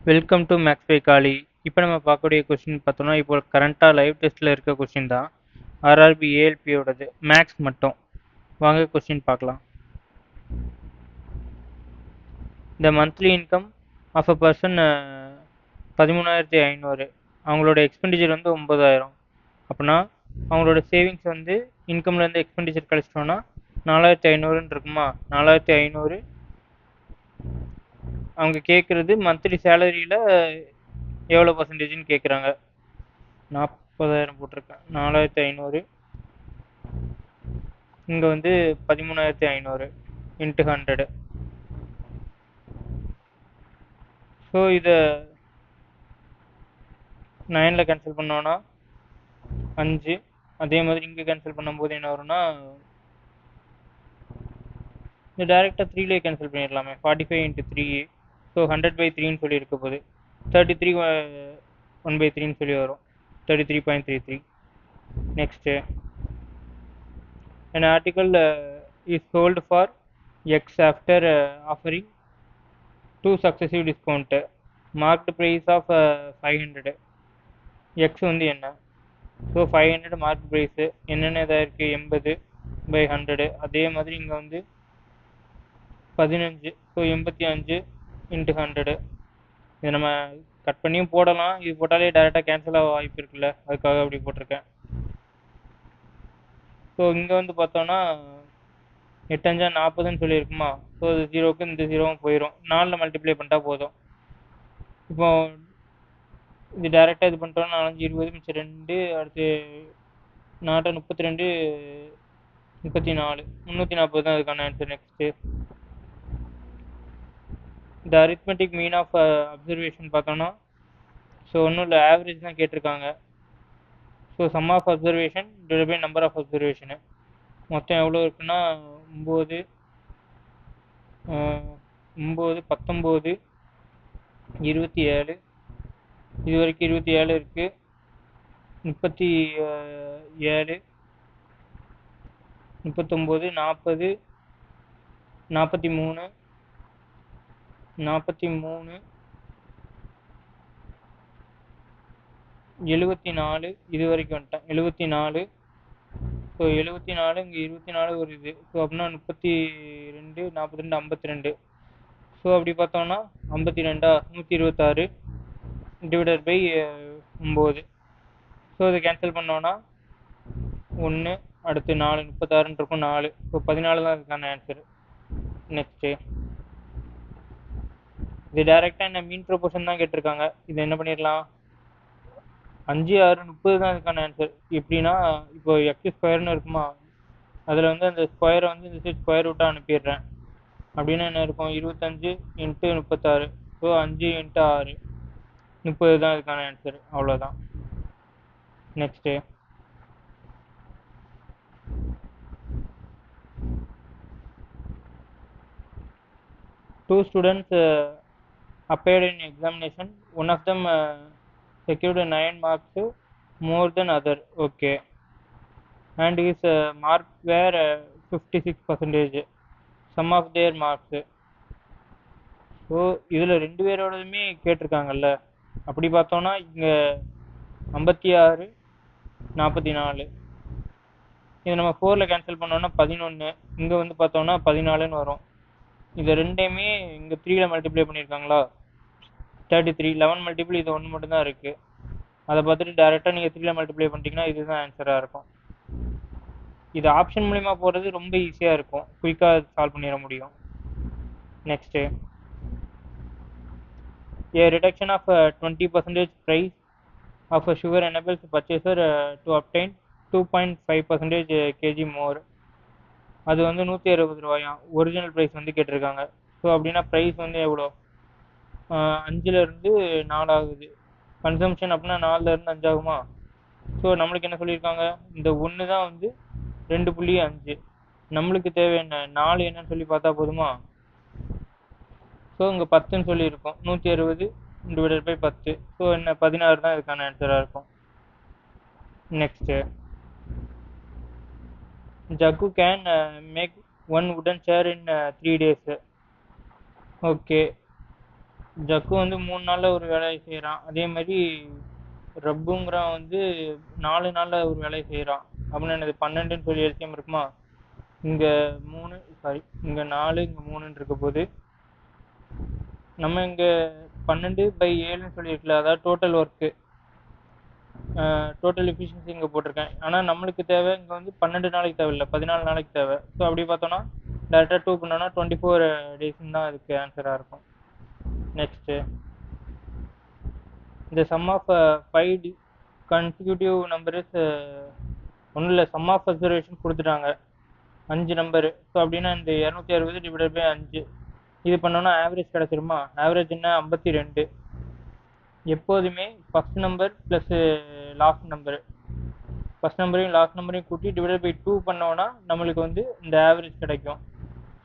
Welcome to maths by காலி. இப்போ நம்ம பார்க்கக்கூடிய கொஸ்டின் பார்த்தோம்னா, இப்போ கரண்ட்டாக லைவ் டெஸ்ட்டில் இருக்க கொஸ்டின் தான். ஆர்ஆர்பி ஏஎல்பியோடது மேக்ஸ் மட்டும். வாங்க கொஸ்டின் பார்க்கலாம். The monthly income of a person 13,500. அவங்களோட எக்ஸ்பெண்டிச்சர் வந்து 9,000. அப்படின்னா அவங்களோட சேவிங்ஸ் வந்து இன்கம்லேருந்து எக்ஸ்பெண்டிச்சர் கழிச்சிட்டோன்னா 4,500 இருக்குமா. 4,500 அவங்க கேட்குறது மந்த்லி சேலரியில் எவ்வளோ பர்சன்டேஜ்னு கேட்குறாங்க. 40,000 போட்டிருக்கேன். 4,500 இங்கே வந்து 13,500 இன்ட்டு 100. ஸோ இதை 9ல் கேன்சல் பண்ணோன்னா 5. அதே மாதிரி இங்கே கேன்சல் பண்ணும்போது என்ன வரும்னா, இந்த டேரெக்டாக 3லேயே கேன்சல் பண்ணிடலாமே. 45 இன்ட்டு 3. ஸோ 100/3ன்னு சொல்லி இருக்க போது 33 1/3ன்னு சொல்லி வரும். 33.33. Next, an article is sold for X after offering two successive discount. Marked price of 500. X வந்து என்ன? So 500 mark price. என்னென்ன இதாக இருக்குது? 80/100. அதே மாதிரி இங்கே வந்து 15. So 85 into 100. இதை நம்ம கட் பண்ணியும் போடலாம். இது போட்டாலே டேரெக்டாக கேன்சல் ஆக வாய்ப்பு இருக்குல்ல, அதுக்காக அப்படி போட்டிருக்கேன். ஸோ இங்கே வந்து பார்த்தோன்னா 8×5 40ன்னு சொல்லியிருக்குமா. ஸோ இது 0க்கு இந்த 0வும் போயிடும். 4ல் மல்டிப்ளை பண்ணிட்டா போதும். இப்போ இது டேரெக்டாக இது பண்ணிட்டோம்னா 4×5 20, மிச்சம் 2. அடுத்து 4 32 34. 340 தான் அதுக்கான ஆன்சர். நெக்ஸ்ட்டு, இந்த அரித்மெட்டிக் மீன் ஆஃப் அப்சர்வேஷன் பார்த்தோன்னா, ஸோ ஒன்றும் இல்லை, ஆவரேஜ் தான் கேட்டிருக்காங்க. So sum of observation divide by number of அப்சர்வேஷனு மொத்தம் எவ்வளோ இருக்குன்னா 9 19 27. இது வரைக்கும் 27 இருக்குது. 37 39 40 43 74. இது வரைக்கும் வந்துட்டேன். 74. ஸோ 74 இங்கே 24 ஒரு இது. ஸோ அப்படின்னா 32 42 52. ஸோ அப்படி பார்த்தோம்னா 52 126 டிவைடட் பை 9. ஸோ இதை கேன்சல் பண்ணோன்னா 1. அடுத்து 4 36 இருக்கும். 4. ஸோ 14 தான் இதுக்கான ஆன்சர். நெக்ஸ்ட்டு, இது டேரெக்டாக என்ன மீன் ப்ரொபோர்ஷன் தான் கேட்டிருக்காங்க. இது என்ன பண்ணிடலாம், 5 6 30 தான் இதுக்கான ஆன்சர். எப்படின்னா, இப்போ எக்ஸ் ஸ்கொயர்னு இருக்குமா, அதில் வந்து அந்த ஸ்கொயரை வந்து இந்த ஸ்கொயர் ரூட்டாக அனுப்பிடுறேன். அப்படின்னா என்ன இருக்கும், 25 இன்ட்டு 36. ஸோ 5 இன்ட்டு 6 30 தான் இதுக்கான ஆன்சர். அவ்வளோதான். Next, two students appeared in examination. One of them secured 9 marks more than other. Okay. And his marks were 56%. Some of their marks. So இதில் 2 பேரோடதுமே கேட்டிருக்காங்கல்ல. அப்படி பார்த்தோன்னா இங்கே 56 44. இதை நம்ம 4ல் கேன்சல் பண்ணோன்னா 11. இங்கே வந்து பார்த்தோன்னா 14ன்னு வரும். இதை ரெண்டையுமே இங்கே 3ல் மல்டிப்ளை பண்ணியிருக்காங்களா, 33. 11 மல்டிபிள் இது ஒன்று மட்டும்தான் இருக்குது. அதை பார்த்துட்டு டேரெக்டாக நீங்கள் 3ல் மல்டிப்ளை பண்ணிட்டீங்கன்னா இதுதான் ஆன்சராக இருக்கும். இது ஆப்ஷன் மூலிமா போகிறது ரொம்ப ஈஸியாக இருக்கும், குயிக்காக சால்வ் பண்ணிட முடியும். Next, a reduction of 20% price of sugar enables purchaser to obtain 2.5% kg more. அது வந்து 160 ரூபாயாம். ஒரிஜினல் ப்ரைஸ் வந்து கேட்டிருக்காங்க. ஸோ அப்படின்னா ப்ரைஸ் வந்து எவ்வளோ, 5லேருந்து 4 ஆகுது. கன்சம்ஷன் அப்படின்னா 4லேருந்து 5 ஆகுமா. ஸோ நம்மளுக்கு என்ன சொல்லியிருக்காங்க, இந்த 1 தான் வந்து 2.5. நம்மளுக்கு தேவை என்ன, 4 என்னன்னு சொல்லி பார்த்தா போதுமா. ஸோ இங்கே 10ன்னு சொல்லியிருக்கோம். 160 டிவைடட் பை 10. ஸோ என்ன 16 தான் இதுக்கான ஆன்சராக இருக்கும். Next, Jaggu can make 1 wooden chair in 3 days. Okay. Jaggu வந்து 3 நாளில் ஒரு வேலையை செய்கிறான். அதே மாதிரி ரப்புங்கிறவன் வந்து 4 நாளில் ஒரு வேலையை செய்கிறான். அப்படின்னு என்னது 12ன்னு சொல்லி எல்சியம் இருக்குமா? இங்கே 3 சாரி இங்கே 4 இங்கே 3ன்னு இருக்க போது நம்ம இங்கே 12/7ன்னு சொல்லியிருக்கல, அதாவது டோட்டல் ஒர்க்கு டோட்டல் எஃபிஷியன்சி இங்கே போட்டிருக்கேன். ஆனால் நம்மளுக்கு தேவை இங்கே வந்து 12 நாளைக்கு தேவையில்லை, 14 நாளைக்கு தேவை. ஸோ அப்படி பார்த்தோன்னா டேரெக்டாக 2 பண்ணோன்னா 24 டேஸ்ன்னு தான் அதுக்கு ஆன்சராக இருக்கும். நெக்ஸ்ட்டு இந்த sum of 5 consecutive number is ஒன்றும் இல்லை, சம் ஆஃப் அப்சர்வேஷன் கொடுத்துட்டாங்க 5 நம்பரு. ஸோ அப்படின்னா இந்த 260 டிவைடட் பை 5 இது பண்ணோன்னா ஆவரேஜ் கிடச்சிருமா? ஆவரேஜ் என்ன 52. எப்போதுமே first number plus last number, first நம்பரையும் லாஸ்ட் நம்பரையும் கூட்டி டிவைடட் பை 2 பண்ணோன்னா நம்மளுக்கு வந்து இந்த ஆவரேஜ் கிடைக்கும்.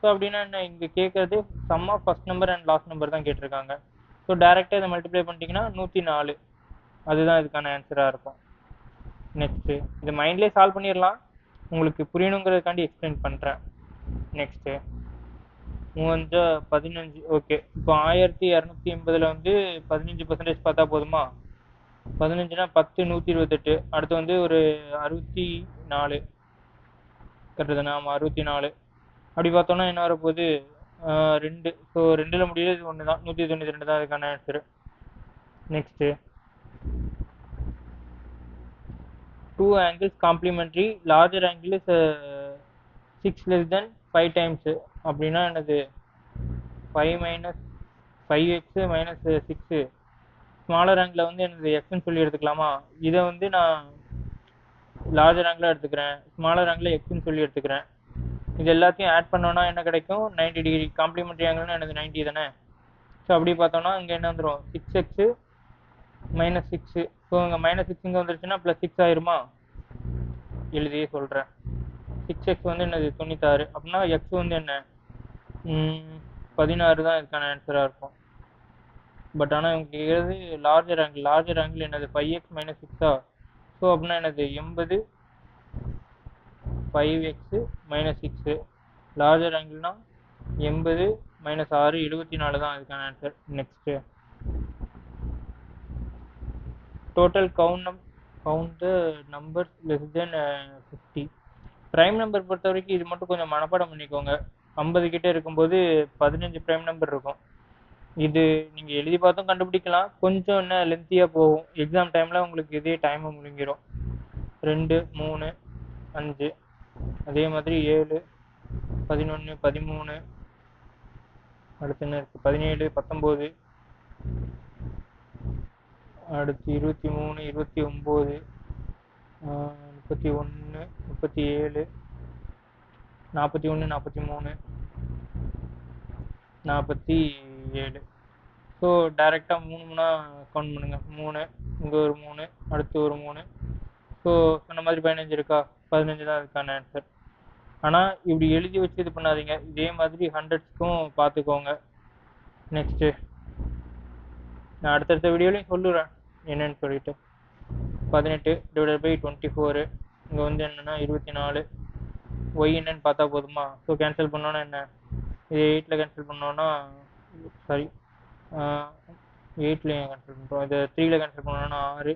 ஸோ அப்படின்னா என்ன, இங்கே கேட்குறது sum of first number and last number தான் கேட்டிருக்காங்க. ஸோ டேரெக்டாக இதை மல்டிப்ளை பண்ணிட்டீங்கன்னா 104, அதுதான் இதுக்கான ஆன்சராக இருக்கும். நெக்ஸ்ட்டு இது மைண்ட்லேயே சால்வ் பண்ணிடலாம், உங்களுக்கு புரியணுங்கிறதுக்காண்டி எக்ஸ்பிளைன் பண்ணுறேன். நெக்ஸ்ட்டு 15. ஓகே, இப்போ 1280 வந்து 15% பார்த்தா போதுமா? 15னா 10 128, அடுத்து வந்து ஒரு 64 கரெக்டு தானே? ஆமாம் 64. அப்படி பார்த்தோன்னா என்ன வரப்போகுது 2. ஸோ 2ல் முடியல, ஒன்று தான், 192 தான் அதுக்கான answer. Next 2 angles complementary, larger angle is 6 less than 5 times. அப்படின்னா என்னது 5x minus 6. ஸ்மாலர் ஆங்கிள் வந்து எனக்கு எக்ஸ்ன்னு சொல்லி எடுத்துக்கலாமா? இதை வந்து நான் லார்ஜர் ஆங்கிளாக எடுத்துக்கிறேன், ஸ்மாலர் ஆங்கிள் எக்ஸ்ன்னு சொல்லி எடுத்துக்கிறேன். இது எல்லாத்தையும் ஆட் பண்ணோன்னா என்ன கிடைக்கும்? 90 டிகிரி. காம்ப்ளிமெண்ட்ரி ஆங்கிள்னு எனக்கு 90 தானே? ஸோ அப்படி பார்த்தோன்னா இங்கே என்ன வந்துடும் 6x minus 6. ஸோ இங்கே -6 இங்கே வந்துருச்சுன்னா +6 ஆயிருமா? எழுதியே சொல்கிறேன். 6x வந்து என்னது 96. அப்படின்னா எக்ஸ் வந்து என்ன 16 தான் இதுக்கான ஆன்சராக இருக்கும். பட் ஆனால் இவங்க எழுது லார்ஜர் ஆங்கிள் என்னது 5x minus 6. ஸோ அப்படின்னா என்னது 80 5x minus 6. லார்ஜர் ஆங்கிள்னா 80 minus 6 74 தான் இதுக்கான answer. Next total count number less than 50. Prime number பொறுத்த வரைக்கும் இது மட்டும் கொஞ்சம் மனப்பாடம் பண்ணிக்கோங்க. 50 கிட்டே இருக்கும்போது 15 ப்ரைம் நம்பர் இருக்கும். இது நீங்கள் எழுதி பார்த்தும் கண்டுபிடிக்கலாம், கொஞ்சம் என்ன லென்த்தியாக போகும். எக்ஸாம் டைமில் உங்களுக்கு இதே டைமை முழுங்கிடும். 2 3 5, அதே மாதிரி 7 11 13, அடுத்து என்ன இருக்குது 17 19, அடுத்து 23 29 31 37 41 43 47. ஸோ டைரெக்டாக 3 கவுண்ட் பண்ணுங்கள். 3 இங்கே ஒரு 3, அடுத்து ஒரு 3. ஸோ சொன்ன மாதிரி 15 இருக்கா? 15 தான் அதுக்கான ஆன்சர். ஆனால் இப்படி எழுதி வச்சு இது பண்ணாதீங்க, இதே மாதிரி ஹண்ட்ரட்ஸ்க்கும் பார்த்துக்கோங்க. நெக்ஸ்ட்டு நான் அடுத்தடுத்த வீடியோலையும் சொல்லுறேன் என்னன்னு சொல்லிட்டு. 18 டிவைடட் பை 24, இங்கே வந்து என்னென்னா 24. ஒய் என்னன்னு பார்த்தா போதுமா? ஸோ கேன்சல் பண்ணோன்னா என்ன, இது 8ல் கேன்சல் பண்ணோன்னா சாரி 8ல் கேன்சல் பண்ணுறோம், இது 3ல் கேன்சல் பண்ணோன்னா 6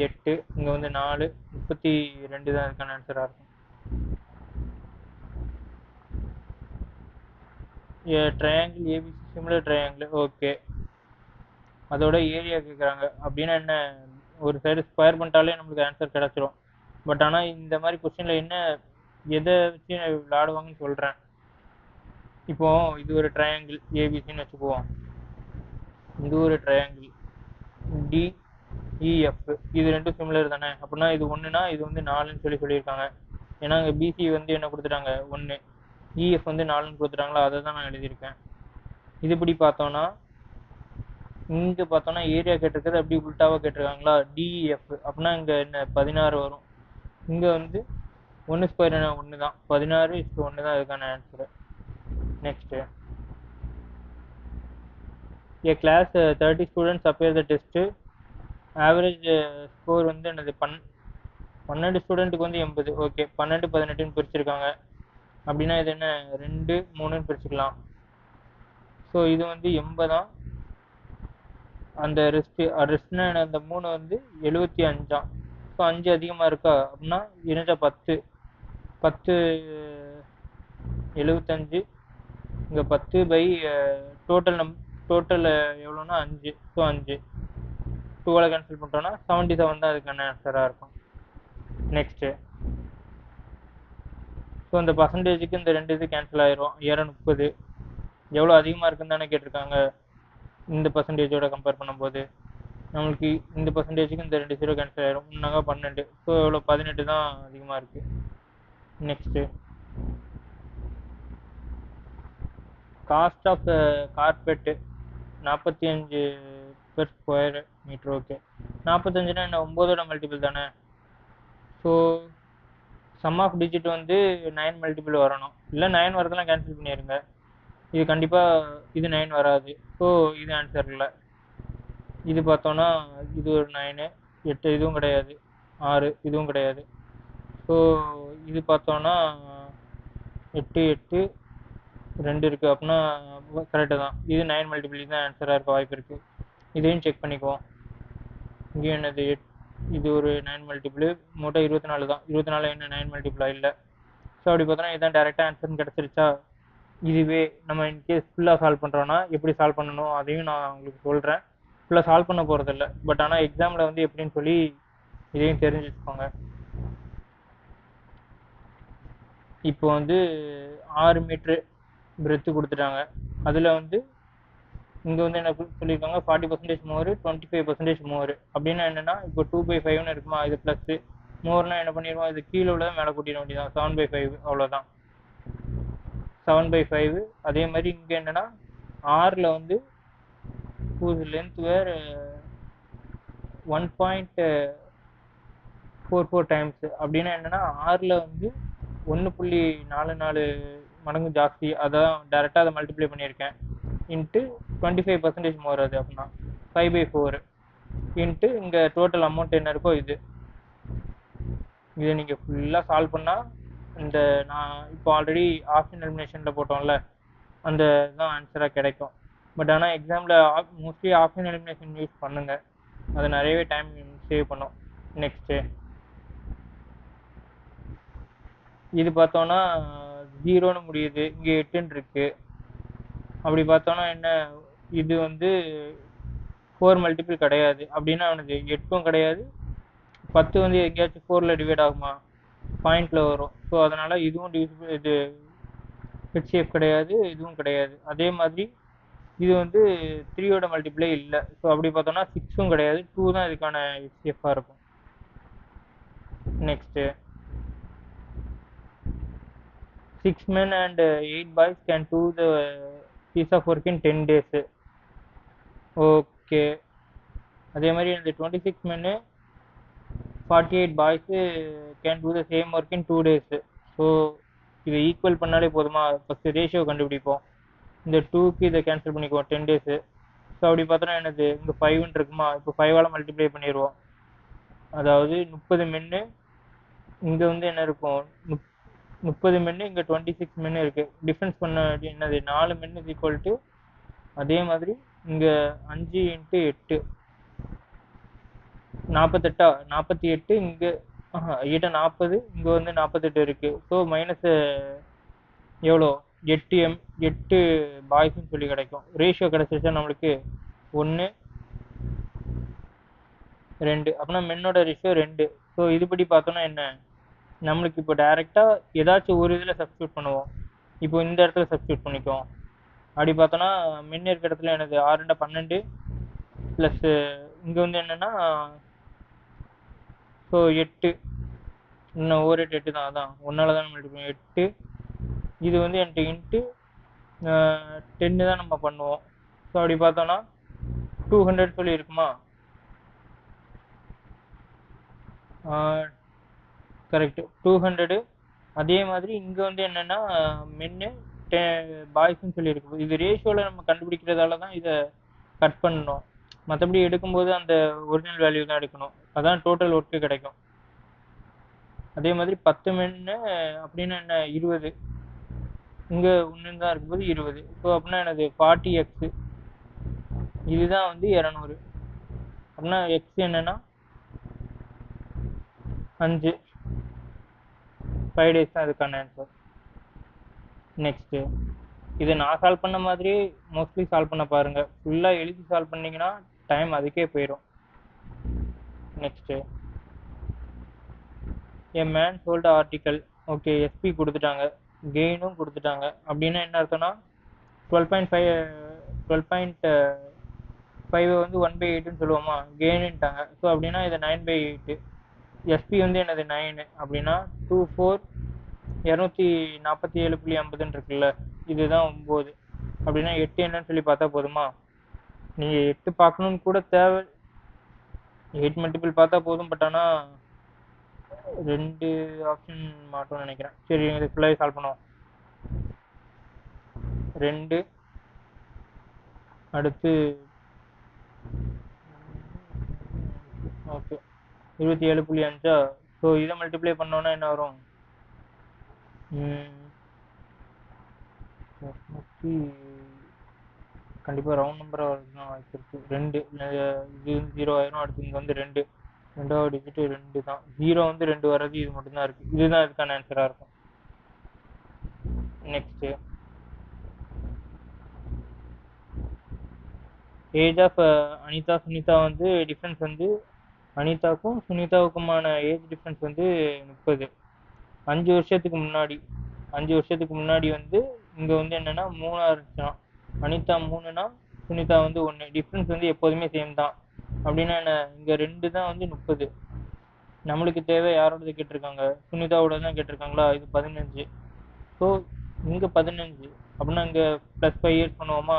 8, இங்கே வந்து 4 32 தான் இதுக்கான ஆன்சராக இருக்கும். Triangle ABC similar triangle. Okay, அதோட ஏரியா கேட்குறாங்க. அப்படின்னா என்ன, ஒரு சைடு ஸ்கொயர் பண்ணிட்டாலே நம்மளுக்கு ஆன்சர் கிடச்சிரும். பட் ஆனால் இந்த மாதிரி கொஸ்டினில் என்ன எதை வச்சு விளாடுவாங்கன்னு சொல்கிறேன். இப்போ இது ஒரு ட்ரையாங்கிள் ஏபிசின்னு வச்சுக்குவோம், இது ஒரு ட்ரையாங்கிள் டிஇஎஃப், இது ரெண்டும் சிமிலர் தானே? அப்படின்னா இது 1னா இது வந்து 4ன்னு சொல்லியிருக்காங்க. ஏன்னா இங்கே பிசி வந்து என்ன கொடுத்துட்டாங்க 1, இஎஃப் வந்து 4ன்னு கொடுத்துட்டாங்களா, அதை தான் நான் எழுதியிருக்கேன். இதுபடி பார்த்தோன்னா இங்கே பார்த்தோன்னா ஏரியா கேட்டிருக்கிறது அப்படி உல்ட்டாவாக கேட்டிருக்காங்களா, டிஇஎஃப். அப்படின்னா இங்கே என்ன 16 வரும். இங்கே வந்து 1 ஸ்கொயர் என்ன 1 தான், 16:1 தான் இதுக்கான answer. Next a class 30 students appear the test, average score வந்து என்னது 12 ஸ்டூடெண்ட்டுக்கு வந்து 80. ஓகே, 12 18ன்னு பிரிச்சிருக்காங்க. அப்படின்னா இது என்ன 2 3ன்னு பிரிச்சுக்கலாம். ஸோ இது வந்து 80 தான், அந்த ரெஸ்ட்னா அந்த 3 வந்து 75. ஸோ 5 அதிகமாக இருக்கா அப்படின்னா இருந்த 10 10 75 இங்கே 10 பை டோட்டல் எவ்வளோன்னா 5. ஸோ 5 டூவால் கேன்சல் பண்ணிட்டோம்னா 77 தான் அதுக்கான ஆன்சராக இருக்கும். நெக்ஸ்ட்டு ஸோ இந்த பர்சன்டேஜுக்கு இந்த ரெண்டு இது கேன்சல் ஆயிரும். 230 எவ்வளோ அதிகமாக இருக்குன்னு தானே கேட்டிருக்காங்க. இந்த பர்சன்டேஜோட கம்பேர் பண்ணும்போது நம்மளுக்கு இந்த பர்சன்டேஜுக்கு இந்த 2 0 கேன்சல் ஆயிரும். முன்னாங்க 12. ஸோ எவ்வளோ 18 தான் அதிகமாக இருக்குது. Next cost of carpet 45 per square metre. Okay, 45னா என்ன 9ஓட மல்டிபிள் தானே. ஸோ சம் ஆஃப் டிஜிட் வந்து 9 மல்டிபிள் வரணும். இல்லை 9 வரதெல்லாம் கேன்சல் பண்ணிடுங்க. இது கண்டிப்பாக இது 9 வராது. ஸோ இது ஆன்சர் இல்லை. இது பார்த்தோன்னா இது ஒரு 9, 8 இதுவும் கிடையாது, 6 இதுவும் கிடையாது. ஸோ இது பார்த்தோன்னா 8 8 2 இருக்குது அப்படின்னா கரெக்டு தான். இது 9 மல்டிபிள் தான் ஆன்சராக இருக்க வாய்ப்பு இருக்குது. இதையும் செக் பண்ணிக்குவோம். இங்கே என்னது இது ஒரு 9 மல்டிபிள், மொத்தம் 24 தான். 24 என்ன 9 மல்டிபிளா இல்லை. ஸோ அப்படி பார்த்தோன்னா இதுதான் டேரெக்டாக ஆன்சர்னு கிடச்சிருச்சா. இதுவே நம்ம இன்கேஸ் ஃபுல்லாக சால்வ் பண்ணுறோன்னா எப்படி சால்வ் பண்ணணும் அதையும் நான் உங்களுக்கு சொல்கிறேன். ஃபுல்லாக சால்வ் பண்ண போகிறதில்ல, பட் ஆனால் எக்ஸாமில் வந்து எப்படின்னு சொல்லி இதையும் தெரிஞ்சு வச்சுக்கோங்க. இப்போ வந்து 6 மீட்ரு பிரெத்து கொடுத்துட்டாங்க. அதில் வந்து இங்கே வந்து என்ன சொல்லியிருக்காங்க 40% மோர், 25% மோர். அப்படின்னா என்னென்னா இப்போ 2/5ன்னு இருக்குமா, இது ப்ளஸ்ஸு மோர்னால் என்ன பண்ணிடுவோம், இது கீழே உள்ள மேலே கூட்டிட வேண்டியதான். 7/5 அவ்வளோதான், 7/5. அதே மாதிரி இங்கே என்னென்னா 6ல் வந்து லென்த் வேர் 1.44 டைம்ஸ். அப்படின்னா என்னென்னா 6ல் வந்து 1.44 மடங்கு ஜாஸ்தி. அதான் டேரெக்டாக அதை மல்டிப்ளை பண்ணியிருக்கேன். இன்ட்டு 25% மோர், அது அப்படின்னா 5/4 இன்ட்டு இங்கே டோட்டல் அமௌண்ட் என்ன இருக்கோ இது. இதை நீங்கள் ஃபுல்லாக சால்வ் பண்ணால் இந்த நான் இப்போ ஆல்ரெடி ஆப்ஷன் எலிமினேஷனில் போட்டோம்ல அந்த தான் ஆன்சராக கிடைக்கும். பட் ஆனால் எக்ஸாமில் மோஸ்ட்லி ஆப்ஷன் எலிமினேஷன் யூஸ் பண்ணுங்கள், அது நிறையவே டைம் சேவ் பண்ணும். நெக்ஸ்ட்டு இது பார்த்தோன்னா 0ன்னு முடியுது, இங்கே 8ன்னு இருக்குது. அப்படி பார்த்தோன்னா என்ன, இது வந்து 4 மல்டிபிள் கிடையாது. அப்படின்னா அவனுக்கு 8ம் கிடையாது. 10 வந்து எங்கேயாச்சும் 4ல் டிவைட் ஆகுமா, பாயிண்டில் வரும். ஸோ அதனால் இதுவும் இது ஹெச்சிஎஃப் கிடையாது, இதுவும் கிடையாது. அதே மாதிரி இது வந்து 3யோட மல்டிப்ளே இல்லை. ஸோ அப்படி பார்த்தோன்னா 6ம் கிடையாது, 2 தான் இதுக்கான ஹெச்சிஎஃப்பாக இருக்கும். Next 6 men and 8 boys can do the piece of work in 10 days. Okay, அதே மாதிரி இந்த 26 men 48 boys can do the same work in 2 days. So இதை ஈக்குவல் பண்ணாலே போதுமா. ஃபஸ்ட்டு ரேஷியோ கண்டுபிடிப்போம். இந்த 2க்கு இதை கேன்சல் பண்ணிக்குவோம் 10 days. ஸோ அப்படி பார்த்தோன்னா என்னது இங்கே 5ன்னு இருக்குமா, இப்போ 5ஆல் மல்டிப்ளை பண்ணிடுவோம். அதாவது 30 மென்னு, இங்கே வந்து என்ன இருக்கும் 30 மென்னு, இங்கே 26 மென்னு இருக்குது. டிஃப்ரென்ஸ் பண்ண என்னது 4 மென்னு இஸ் ஈக்குவல் டு, அதே மாதிரி இங்கே 5 × 8 48. 48 இங்கே 40, இங்கே வந்து 48 இருக்குது. ஸோ மைனஸ் எவ்வளோ 8 பாய்ஸ்ன்னு சொல்லி கிடைக்கும். ரேஷியோ கிடச்சிருச்சா நம்மளுக்கு 1 2. அப்படின்னா மென்னோட ரேஷியோ 2. ஸோ இதுபடி பார்த்தோன்னா என்ன, நம்மளுக்கு இப்போ டைரெக்டாக ஏதாச்சும் ஒரு இதில் சப்ஸ்டியூட் பண்ணுவோம். இப்போ இந்த இடத்துல சப்ஸ்டியூட் பண்ணிக்குவோம். அப்படி பார்த்தோன்னா மென் இருக்கிற இடத்துல என்னது 6 × 12 ப்ளஸ்ஸு இங்கே வந்து என்னென்னா ஸோ 8, இன்னும் ஒரு 8 தான், அதான் 1ஆல் தான் மல்டிபிள் 8. இது வந்து என்கிட்ட இன்ட்டு 10 தான் நம்ம பண்ணுவோம். ஸோ அப்படி பார்த்தோன்னா 200 சொல்லி இருக்குமா, கரெக்டு 200. அதே மாதிரி இங்கே வந்து என்னென்னா மென்னு பாய்ஸ்ன்னு சொல்லியிருக்கு. இது ரேஷியோவில் நம்ம கண்டுபிடிக்கிறதால தான் இதை கட் பண்ணணும். மற்றபடி எடுக்கும்போது அந்த ஒரிஜினல் வேல்யூ தான் எடுக்கணும். அதான் டோட்டல் ஒர்க்கு கிடைக்கும். அதே மாதிரி 10 மென்னு அப்படின்னா என்ன 20, இங்கே ஒன்று தான் இருக்கும்போது 20. ஸோ அப்படின்னா என்னது 40x இதுதான் வந்து 200. அப்படின்னா எக்ஸ் என்னன்னா 5. 5 days தான் இதுக்கான ஆன்சர். நெக்ஸ்ட்டு இதை நான் சால்வ் பண்ண மாதிரி மோஸ்ட்லி சால்வ் பண்ண பாருங்க. ஃபுல்லாக எழுதி சால்வ் பண்ணீங்கன்னா டைம் அதுக்கே போயிடும். Next a man sold article. Okay, SP கொடுத்துட்டாங்க, கெயினும் கொடுத்துட்டாங்க. அப்படின்னா என்ன அர்த்தம்னா 12.5 12.5 வந்து 1/8ன்னு சொல்லுவோமா, கெயின்ட்டாங்க. ஸோ அப்படின்னா இது 9/8. எஸ்பி வந்து என்னது 9 அப்படின்னா 24 247.50 இருக்குல்ல, இதுதான் 9. அப்படின்னா 8 என்னன்னு சொல்லி பார்த்தா போதுமா? நீங்கள் 8 பார்க்கணுன்னு கூட தேவை, 8 மல்டிபிள் பார்த்தா போதும். பட் ஆனால் 2 ஆப்ஷன் மாட்டோம்னு நினைக்கிறேன். சரி, இது ஃபுல்லாகவே சால்வ் பண்ணுவோம். 2 அடுத்து ஓகே 27.5. ஸோ இதை மல்டிப்ளை பண்ணோன்னா என்ன வரும்? கண்டிப்பாக ரவுண்ட் நம்பராக வரதுதான் வாய்ப்பு இருக்குது. 2 இது 0 ஆயிரும். அடுத்து இங்கே வந்து 2, ரெண்டாவது டிஜிட்டு 2 தான். 0 வந்து 2 வர்றது இது மட்டும்தான் இருக்குது. இதுதான் இதுக்கான ஆன்சராக இருக்கும். Next age of Anitha Sunitha வந்து டிஃப்ரென்ஸ் வந்து அனிதாவுக்கும் சுனிதாவுக்குமான ஏஜ் டிஃப்ரென்ஸ் வந்து 30. 5 வருஷத்துக்கு முன்னாடி 5 வருஷத்துக்கு முன்னாடி வந்து இங்கே வந்து என்னென்னா 3 இருந்துச்சுன்னா அனிதா 3னா சுனிதா வந்து 1. டிஃப்ரென்ஸ் வந்து எப்போதுமே சேம் தான். அப்படின்னா என்ன, இங்கே 2 தான் வந்து 30. நம்மளுக்கு தேவை யாரோடது கேட்டிருக்காங்க? சுனிதாவோட தான் கேட்டிருக்காங்களா? இது 15. ஸோ இங்கே 15 அப்படின்னா இங்கே +5 இயர்ஸ் பண்ணுவோமா?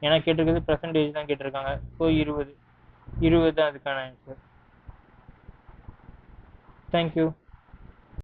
எனக்கு கேட்டிருக்கிறது பெர்சன்டேஜ் தான் கேட்டிருக்காங்க. ஸோ 20 தான் அதுக்கான ஆன்சர். தேங்க்யூ.